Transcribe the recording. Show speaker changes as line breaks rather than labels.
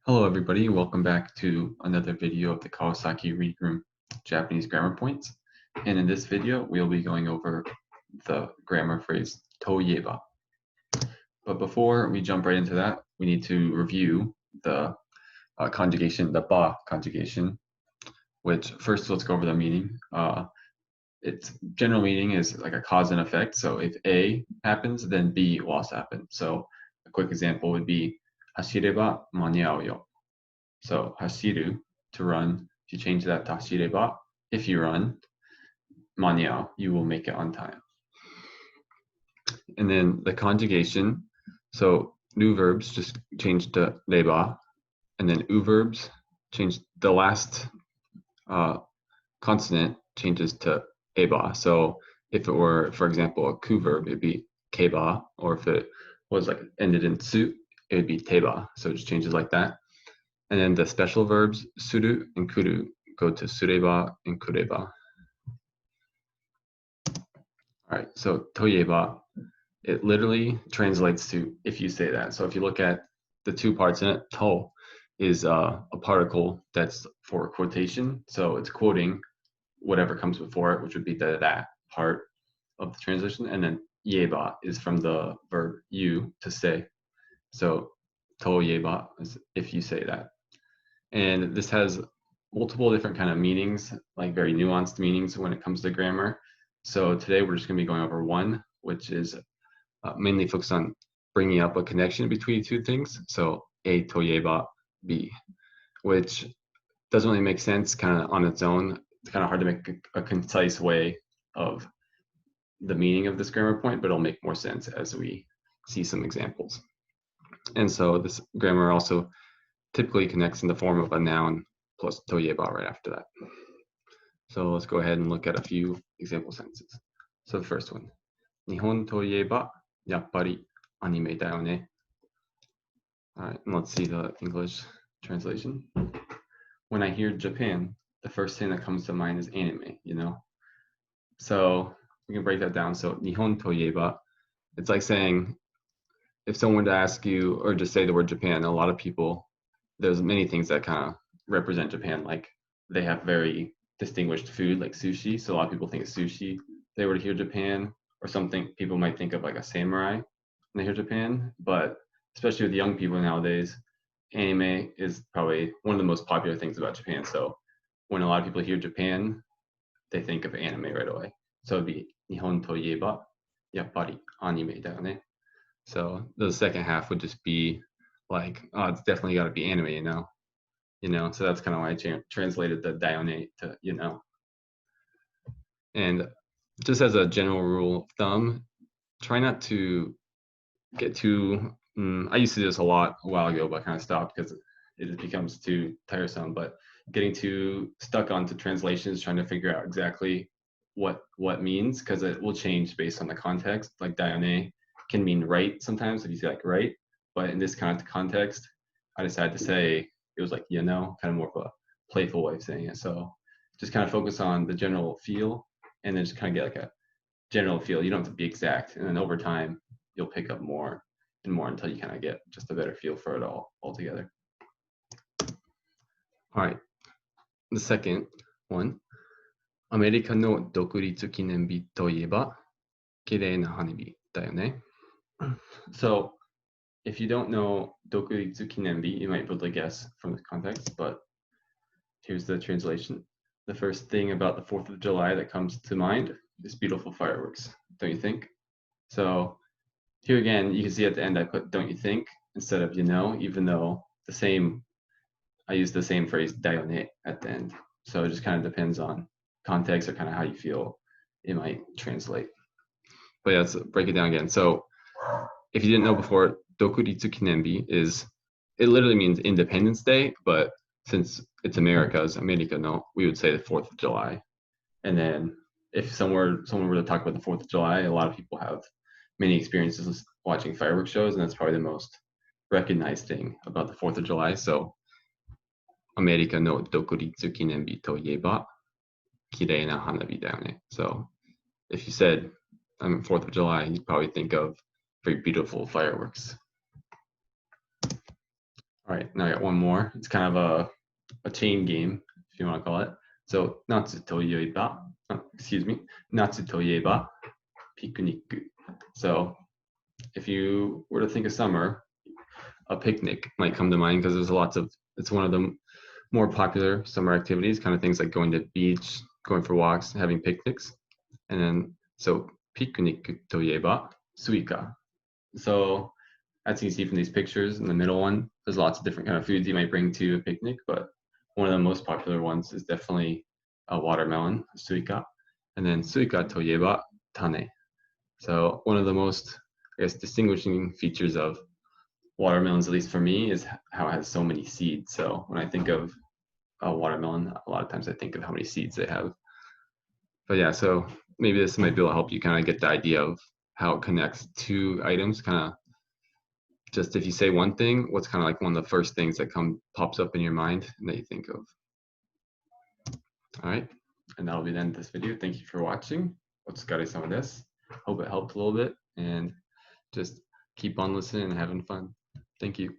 Hello everybody, welcome back to another video of the Kawasaki Reading Room Japanese Grammar Points. And in this video, we'll be going over the grammar phrase toyeba. But before we jump right into that, we need to review the conjugation, the ba conjugation, which first let's go over the meaning. Its general meaning is like a cause and effect. So if A happens, then B will also happen. So a quick example would be hashireba maniau yo. So hashiru, to run. If you change that to hashireba, if you run, maniau, you will make it on time. And then the conjugation, so new verbs just change to reba, and then u verbs change, the last consonant changes to eba. So if it were, for example, a ku verb, it'd be keba, or if it was like ended in su, it would be teba. So it just changes like that. And then the special verbs suru and kuru go to sureba and kureba. All right, so toyeba, it literally translates to if you say that. So if you look at the two parts in it, to is a particle that's for quotation. So it's quoting whatever comes before it, which would be that part of the translation. And then yeba is from the verb you, to say. So toyeba is if you say that. And this has multiple different kind of meanings, like very nuanced meanings when it comes to grammar. So today we're just going to be going over one, which is mainly focused on bringing up a connection between two things. So A toyeba B, which doesn't really make sense kind of on its own. It's kind of hard to make a concise way of the meaning of this grammar point, but it'll make more sense as we see some examples. And so this grammar also typically connects in the form of a noun plus toyeba right after that. So let's go ahead and look at a few example sentences. So the first one, Nihon toyeba yappari anime da yo ne. All right, and let's see the English translation. When I hear Japan, the first thing that comes to mind is anime, you know? So we can break that down. So Nihon toyeba, it's like saying, if someone were to ask you or just say the word Japan, a lot of people, there's many things that kind of represent Japan. Like they have very distinguished food like sushi. So a lot of people think of sushi. If they were to hear Japan or something, people might think of like a samurai when they hear Japan. But especially with young people nowadays, anime is probably one of the most popular things about Japan. So when a lot of people hear Japan, they think of anime right away. So it'd be Nihon toyeba yappari anime da yo ne. So the second half would just be like, oh, it's definitely got to be anime, you know. So that's kind of why I translated the daione to, you know. And just as a general rule of thumb, try not to get too. I used to do this a lot a while ago, but I kind of stopped because it becomes too tiresome. But getting too stuck onto translations, trying to figure out exactly what means, because it will change based on the context. Like daione can mean right sometimes if you say like right, but in this kind of context, I decided to say it was like, you know, kind of more of a playful way of saying it. So just kind of focus on the general feel and then just kind of get like a general feel. You don't have to be exact. And then over time, you'll pick up more and more until you kind of get just a better feel for it all altogether. All right. The second one, アメリカの独立記念日といえば、綺麗な花火だよね。So, if you don't know Dokuritsu Kinenbi, you might be able to guess from the context, but here's the translation. The first thing about the 4th of July that comes to mind is beautiful fireworks, don't you think? So here again, you can see at the end I put don't you think instead of you know, even though I use the same phrase daione at the end. So it just kind of depends on context or kind of how you feel it might translate. But yeah, let's break it down again. So if you didn't know before, Dokuritsu Kinenbi it literally means Independence Day, but since it's America's, America, no, we would say the 4th of July. And then if someone were to talk about the 4th of July, a lot of people have many experiences watching fireworks shows, and that's probably the most recognized thing about the 4th of July. So, America no Dokuritsu Kinenbi to ieba, kirei na hanabi da yo ne. So, if you said 4th of July, you'd probably think of very beautiful fireworks. All right, now I got one more. It's kind of a chain game, if you want to call it. So, natsu to ieba, excuse me, natsu to ieba, picnic. So, if you were to think of summer, a picnic might come to mind because there's lots of, it's one of the more popular summer activities, kind of things like going to the beach, going for walks, having picnics. And then, so, picnic to ieba, suika. So, as you can see from these pictures in the middle one, there's lots of different kind of foods you might bring to a picnic, but one of the most popular ones is definitely a watermelon, suika, and then suika to ieba tane. So one of the most, I guess, distinguishing features of watermelons, at least for me, is how it has so many seeds. So when I think of a watermelon, a lot of times I think of how many seeds they have. But yeah, so maybe this might be able to help you kind of get the idea of how it connects two items, kind of just if you say one thing, what's kind of like one of the first things that pops up in your mind and that you think of. All right, and that'll be the end of this video. Thank you for watching. Some of this. Hope it helped a little bit, and just keep on listening and having fun. Thank you.